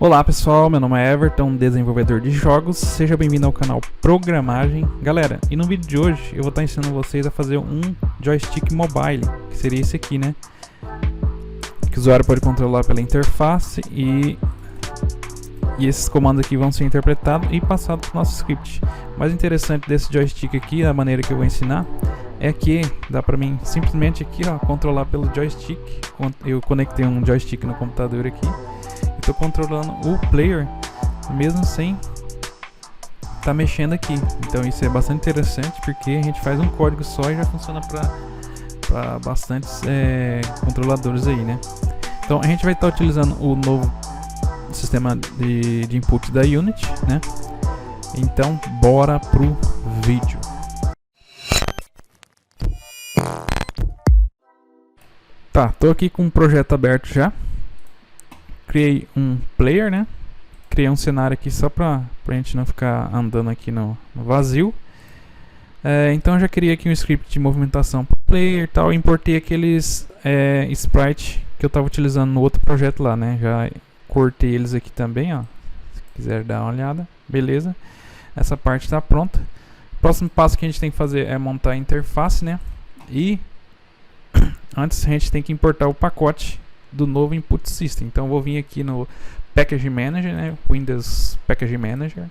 Olá pessoal, meu nome é Everton, desenvolvedor de jogos, seja bem-vindo ao canal Programagem. Galera, e no vídeo de hoje eu vou estar ensinando vocês a fazer um joystick mobile, que seria esse aqui, né? Que o usuário pode controlar pela interface e esses comandos aqui vão ser interpretados e passados para o nosso script. O mais interessante desse joystick aqui, da maneira que eu vou ensinar, é que dá para mim simplesmente aqui, ó, controlar pelo joystick. Eu conectei um joystick no computador aqui. Estou controlando o player mesmo sem estar mexendo aqui. Então isso é bastante interessante porque a gente faz um código só e já funciona para bastantes controladores aí, né? Então a gente vai estar utilizando o novo sistema de input da Unity, né? Então bora pro vídeo. Tá, tô aqui com o projeto aberto já. Criei um player, né? Criei um cenário aqui só pra gente não ficar andando aqui no vazio. Então eu já criei aqui um script de movimentação pro player e tal. Importei aqueles sprite que eu estava utilizando no outro projeto lá, né? Já cortei eles aqui também, ó. Se quiser dar uma olhada, beleza? Essa parte está pronta. O próximo passo que a gente tem que fazer é montar a interface, né? E antes a gente tem que importar o pacote do novo input system. Então eu vou vir aqui no Package Manager, né? Windows Package Manager,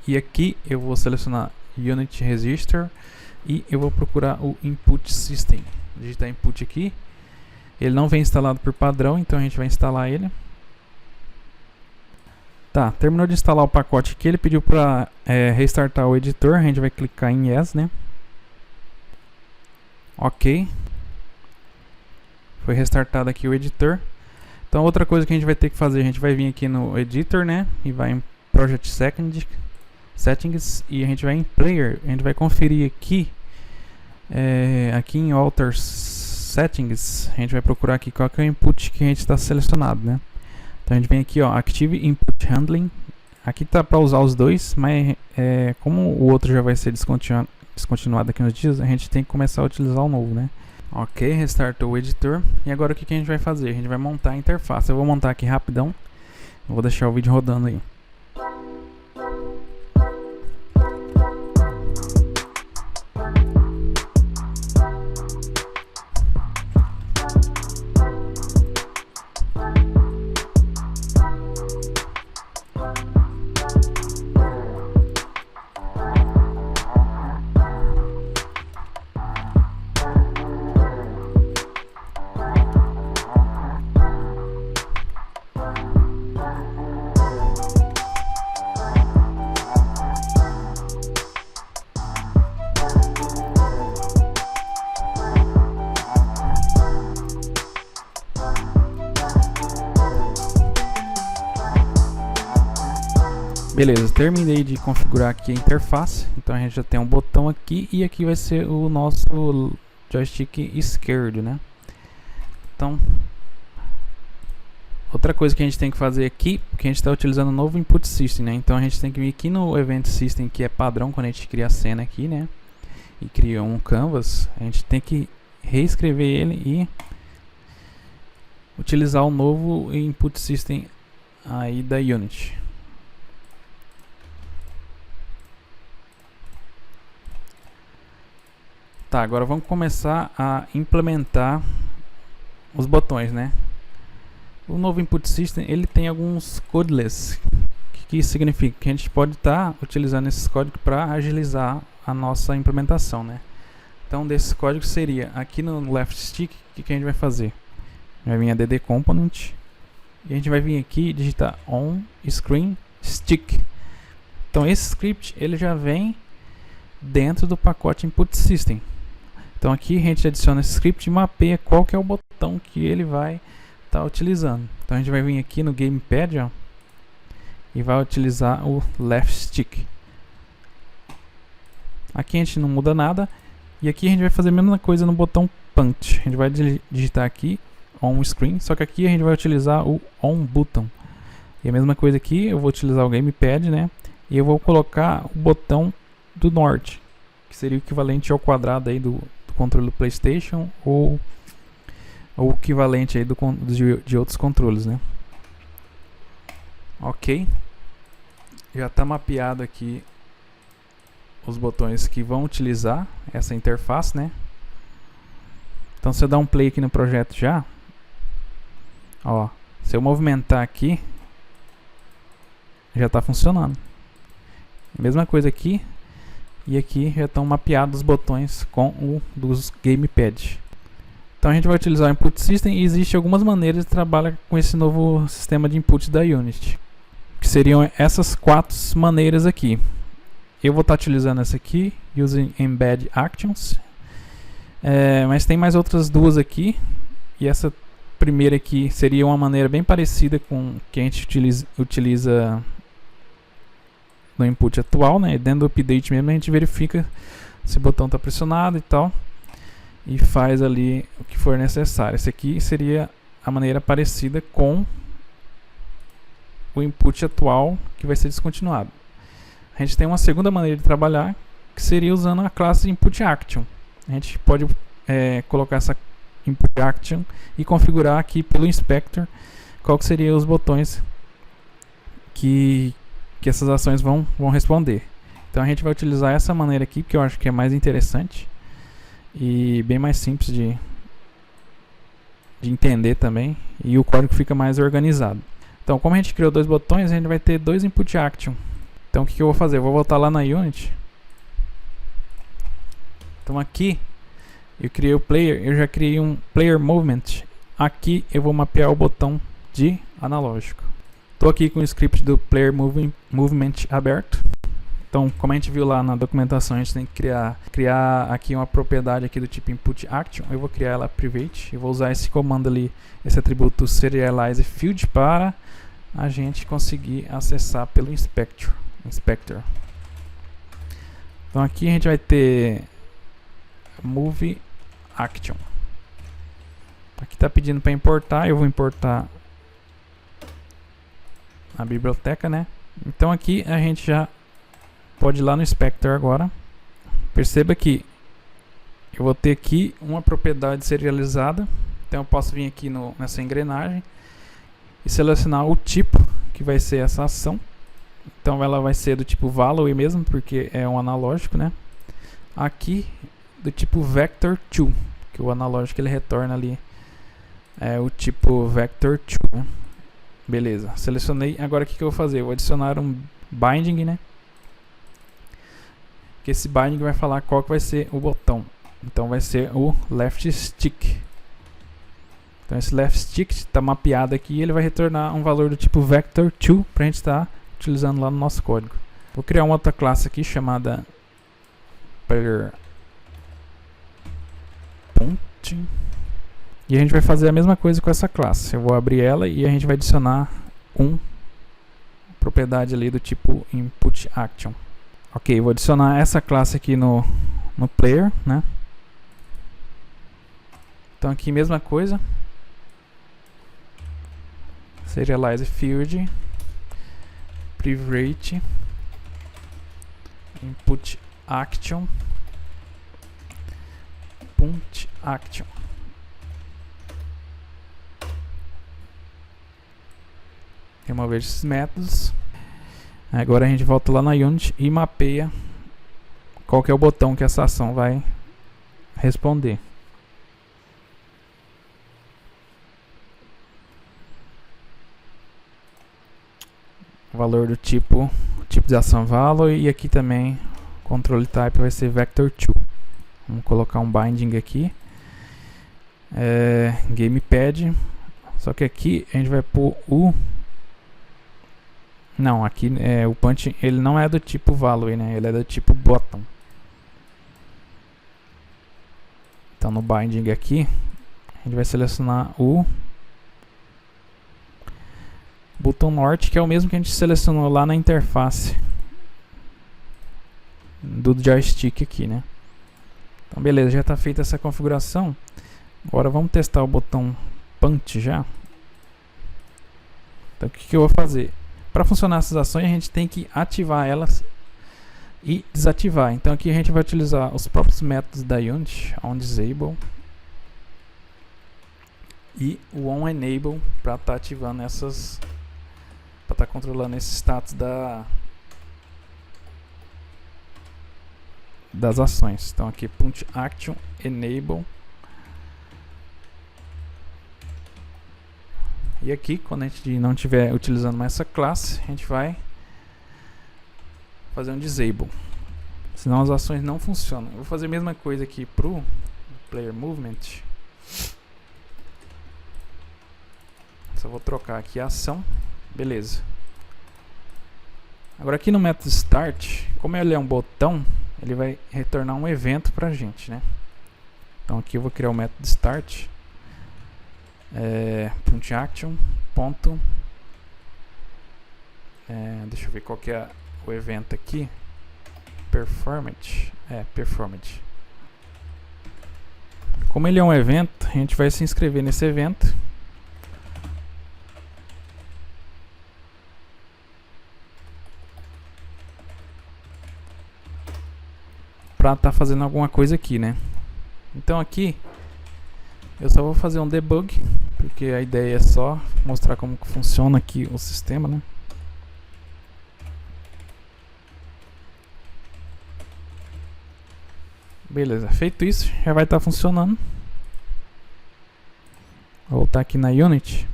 e aqui eu vou selecionar Unity Register e eu vou procurar o input system. Digitar input aqui. Ele não vem instalado por padrão, então a gente vai instalar ele. Tá, terminou de instalar o pacote aqui. Ele pediu para restartar o editor. A gente vai clicar em Yes, né? Ok. Foi restartado aqui o editor. Então outra coisa que a gente vai ter que fazer, a gente vai vir aqui no editor, né? E vai em Project Settings e a gente vai em Player. A gente vai conferir aqui, aqui em Alter Settings, a gente vai procurar aqui qual que é o input que a gente está selecionado, né? Então a gente vem aqui, ó, Active Input Handling. Aqui tá para usar os dois, mas como o outro já vai ser descontinuado aqui nos dias, a gente tem que começar a utilizar o novo, né? Ok, restartou o editor. E agora o que a gente vai fazer? A gente vai montar a interface. Eu vou montar aqui rapidão. Eu vou deixar o vídeo rodando aí. Beleza, terminei de configurar aqui a interface. Então a gente já tem um botão aqui e aqui vai ser o nosso joystick esquerdo, né? Então, outra coisa que a gente tem que fazer aqui, porque a gente está utilizando o novo input system, né? Então a gente tem que vir aqui no event system, que é padrão quando a gente cria a cena aqui, né? E cria um canvas, a gente tem que reescrever ele e utilizar o novo input system aí da Unity. Tá, agora vamos começar a implementar os botões, né? O novo input system, ele tem alguns codeless. O que isso significa? Que a gente pode estar utilizando esses códigos para agilizar a nossa implementação, né? Então, desses códigos seria, aqui no left stick, o que a gente vai fazer? Vai vir a dd component e a gente vai vir aqui e digitar on screen stick. Então, esse script, ele já vem dentro do pacote input system. Então aqui a gente adiciona esse script e mapeia qual que é o botão que ele vai estar utilizando. Então a gente vai vir aqui no Gamepad, ó, e vai utilizar o left stick. Aqui a gente não muda nada. E aqui a gente vai fazer a mesma coisa no botão punch. A gente vai digitar aqui on screen, só que aqui a gente vai utilizar o on button. E a mesma coisa aqui, eu vou utilizar o Gamepad, né? E eu vou colocar o botão do norte, que seria o equivalente ao quadrado aí do controle do PlayStation ou o equivalente aí de outros controles, né? Ok, já está mapeado aqui os botões que vão utilizar essa interface, né? Então se eu dar um play aqui no projeto já, ó, se eu movimentar aqui, já está funcionando. Mesma coisa aqui, e aqui já estão mapeados os botões com o dos gamepad. Então a gente vai utilizar o input system e existe algumas maneiras de trabalhar com esse novo sistema de input da Unity, que seriam essas 4 maneiras aqui. Eu vou estar utilizando essa aqui, using embed actions, mas tem mais outras duas aqui, e essa primeira aqui seria uma maneira bem parecida com que a gente utiliza no input atual, né? Dentro do update mesmo a gente verifica se o botão está pressionado e tal, e faz ali o que for necessário. Essa aqui seria a maneira parecida com o input atual que vai ser descontinuado. A gente tem uma segunda maneira de trabalhar, que seria usando a classe input action. A gente pode colocar essa input action e configurar aqui pelo inspector qual que seriam os botões que essas ações vão responder. Então a gente vai utilizar essa maneira aqui, que eu acho que é mais interessante e bem mais simples de entender também, e o código fica mais organizado. Então, como a gente criou 2 botões, a gente vai ter 2 input action. Então o que eu vou fazer? Eu vou voltar lá na Unity. Então aqui eu criei o player, eu já criei um player movement. Aqui eu vou mapear o botão de analógico. Estou aqui com o script do player movement aberto. Então, como a gente viu lá na documentação, a gente tem que criar aqui uma propriedade aqui do tipo input action. Eu vou criar ela private. Eu vou usar esse comando ali, esse atributo serialize field, para a gente conseguir acessar pelo inspector. Então aqui a gente vai ter move action. Aqui está pedindo para importar, eu vou importar a biblioteca, né? Então aqui a gente já pode ir lá no inspector agora. Perceba que eu vou ter aqui uma propriedade serializada. Então eu posso vir aqui nessa engrenagem e selecionar o tipo que vai ser essa ação. Então ela vai ser do tipo value mesmo, porque é um analógico, né? Aqui do tipo vector2, que o analógico ele retorna ali o tipo vector2, né? Beleza, selecionei. Agora o que eu vou fazer? Eu vou adicionar um binding, né? Que esse binding vai falar qual que vai ser o botão. Então vai ser o left stick. Então esse left stick está mapeado aqui e ele vai retornar um valor do tipo vector2 para a gente estar utilizando lá no nosso código. Vou criar uma outra classe aqui chamada player point. E a gente vai fazer a mesma coisa com essa classe. Eu vou abrir ela e a gente vai adicionar uma propriedade ali do tipo input action. Ok, vou adicionar essa classe aqui no player, né? Então aqui mesma coisa. Serialize field, private, input action, point action. Remover esses métodos. Agora a gente volta lá na Unity e mapeia qual que é o botão que essa ação vai responder. O valor do tipo de ação value, e aqui também control type vai ser vector2. Vamos colocar um binding aqui, gamepad, só que aqui a gente vai pôr não, aqui o punch ele não é do tipo value, né? Ele é do tipo button. Então no binding aqui a gente vai selecionar o botão norte, que é o mesmo que a gente selecionou lá na interface do joystick aqui, né? Então beleza, já está feita essa configuração. Agora vamos testar o botão punch já. Então o que eu vou fazer? Para funcionar essas ações a gente tem que ativar elas e desativar. Então aqui a gente vai utilizar os próprios métodos da Unity, onDisable e o onEnable, para estar ativando estar controlando esse status das ações. Então aqui punch action enable. E aqui, quando a gente não estiver utilizando mais essa classe, a gente vai fazer um disable. Senão as ações não funcionam. Eu vou fazer a mesma coisa aqui pro player movement. Só vou trocar aqui a ação. Beleza. Agora aqui no método start, como ele é um botão, ele vai retornar um evento pra gente, né? Então aqui eu vou criar o método start. Punch action ponto, deixa eu ver qual que é o evento aqui. Performance. Performance. Como ele é um evento, a gente vai se inscrever nesse evento. Pra estar fazendo alguma coisa aqui, né? Então aqui eu só vou fazer um debug, porque a ideia é só mostrar como que funciona aqui o sistema, né? Beleza, feito isso, já vai estar funcionando. Vou voltar aqui na Unity.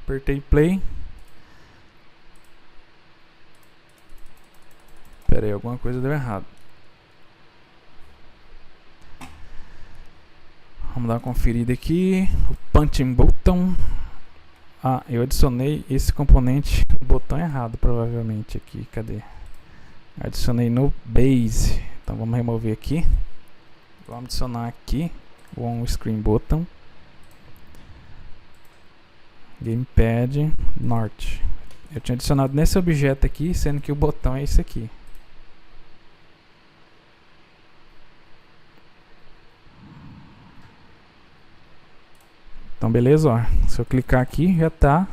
Apertei play. Espera aí, alguma coisa deu errado. Vamos dar uma conferida aqui. O punching button. Eu adicionei esse componente no botão errado, provavelmente aqui. Cadê? Adicionei no base. Então vamos remover aqui. Vamos adicionar aqui o on screen button. Gamepad North. Eu tinha adicionado nesse objeto aqui, sendo que o botão é esse aqui. Então beleza, ó. Se eu clicar aqui, já está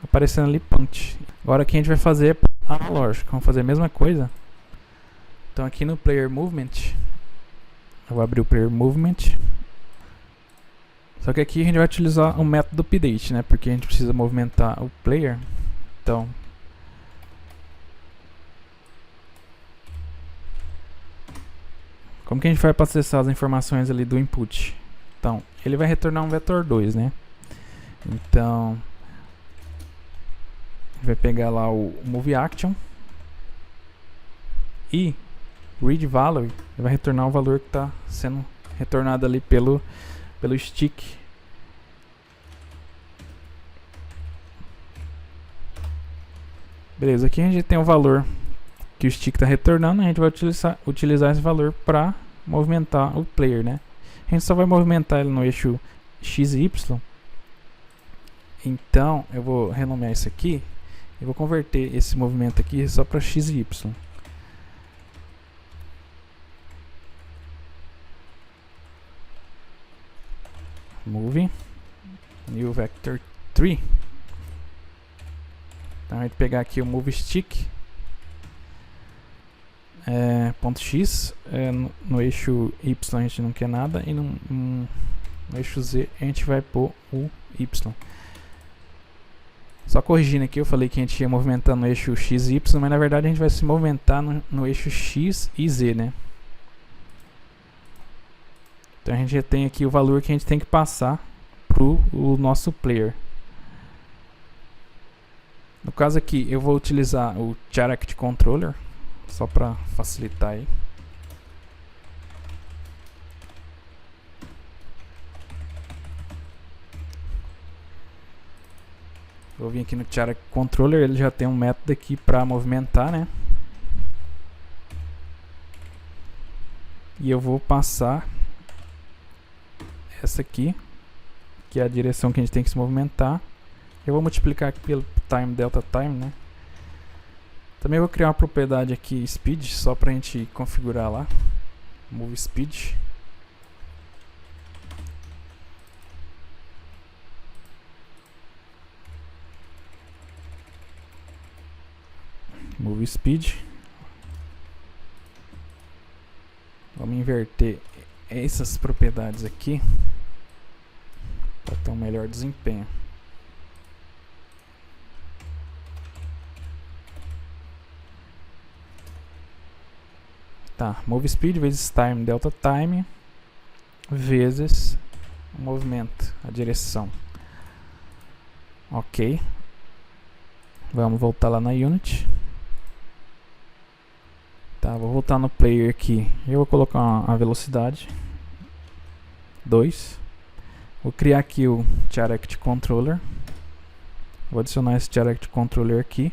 aparecendo ali punch. Agora o que a gente vai fazer é analógico. Vamos fazer a mesma coisa. Então aqui no Player Movement, eu vou abrir o Player Movement. Só que aqui a gente vai utilizar o método update, né? Porque a gente precisa movimentar o player. Então, como que a gente vai processar as informações ali do input? Então, ele vai retornar um vetor 2, né? Então, a gente vai pegar lá o move action e read value, ele vai retornar o valor que está sendo retornado ali pelo stick. Beleza, aqui a gente tem o valor que o stick está retornando. A gente vai utilizar esse valor para movimentar o player, né? A gente só vai movimentar ele no eixo X e Y. Então eu vou renomear isso aqui e vou converter esse movimento aqui só para X e Y. Move new vector 3. Então a gente pegar aqui o move stick ponto X, no eixo Y a gente não quer nada e no eixo Z a gente vai pôr o Y. Só corrigindo aqui, eu falei que a gente ia movimentar no eixo X e Y, mas na verdade a gente vai se movimentar no eixo X e Z, né? Então a gente já tem aqui o valor que a gente tem que passar pro o nosso player. No caso aqui eu vou utilizar o Character Controller, só para facilitar aí. Vou vir aqui no Character Controller, ele já tem um método aqui para movimentar, né? E eu vou passar essa aqui, que é a direção que a gente tem que se movimentar. Eu vou multiplicar aqui pelo time, delta time, né? Também vou criar uma propriedade aqui, speed, só pra gente configurar lá. Move speed. Move Speed. Vamos inverter essas propriedades aqui para ter um melhor desempenho. Tá, Move Speed vezes Time, Delta Time, vezes o movimento, a direção. Ok. Vamos voltar lá na Unity. Tá, vou voltar no player aqui. Eu vou colocar a velocidade 2. Vou criar aqui o Direct Controller. Vou adicionar esse Direct Controller aqui.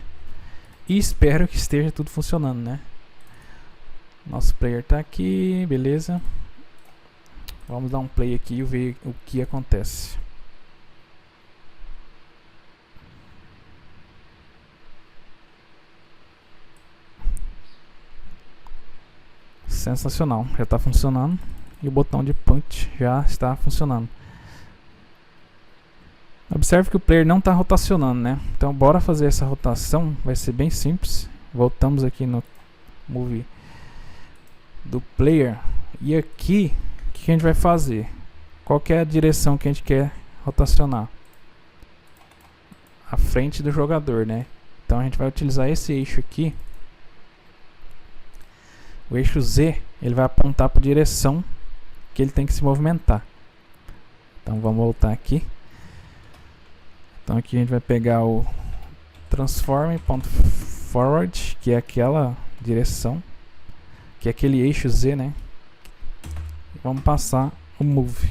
E espero que esteja tudo funcionando, né? Nosso player tá aqui, beleza. Vamos dar um play aqui e ver o que acontece. Sensacional, já está funcionando. E o botão de punch já está funcionando. Observe que o player não está rotacionando, né? Então bora fazer essa rotação, vai ser bem simples. Voltamos aqui no Move do player. E aqui, o que a gente vai fazer? Qual que é a direção que a gente quer rotacionar? A frente do jogador, né? Então a gente vai utilizar esse eixo aqui. O eixo Z, ele vai apontar para a direção que ele tem que se movimentar. Então vamos voltar aqui. Então aqui a gente vai pegar o transform.forward, que é aquela direção, que é aquele eixo Z, né? E vamos passar o move.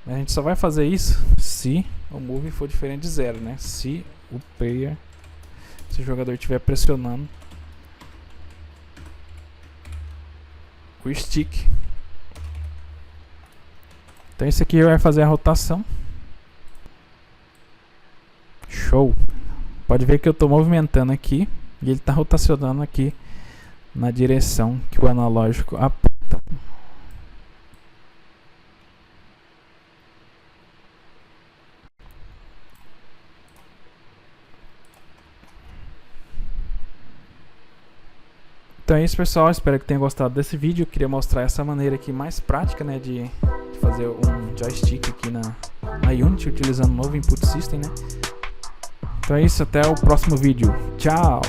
A gente só vai fazer isso se o move for diferente de 0, né? Se o jogador estiver pressionando o stick. Então esse aqui vai fazer a rotação. Show! Pode ver que eu estou movimentando aqui e ele está rotacionando aqui na direção que o analógico aponta. Então é isso, pessoal, espero que tenham gostado desse vídeo. Eu queria mostrar essa maneira aqui mais prática, né, de fazer um joystick aqui na Unity, utilizando o novo Input System, né. Então é isso, até o próximo vídeo. Tchau!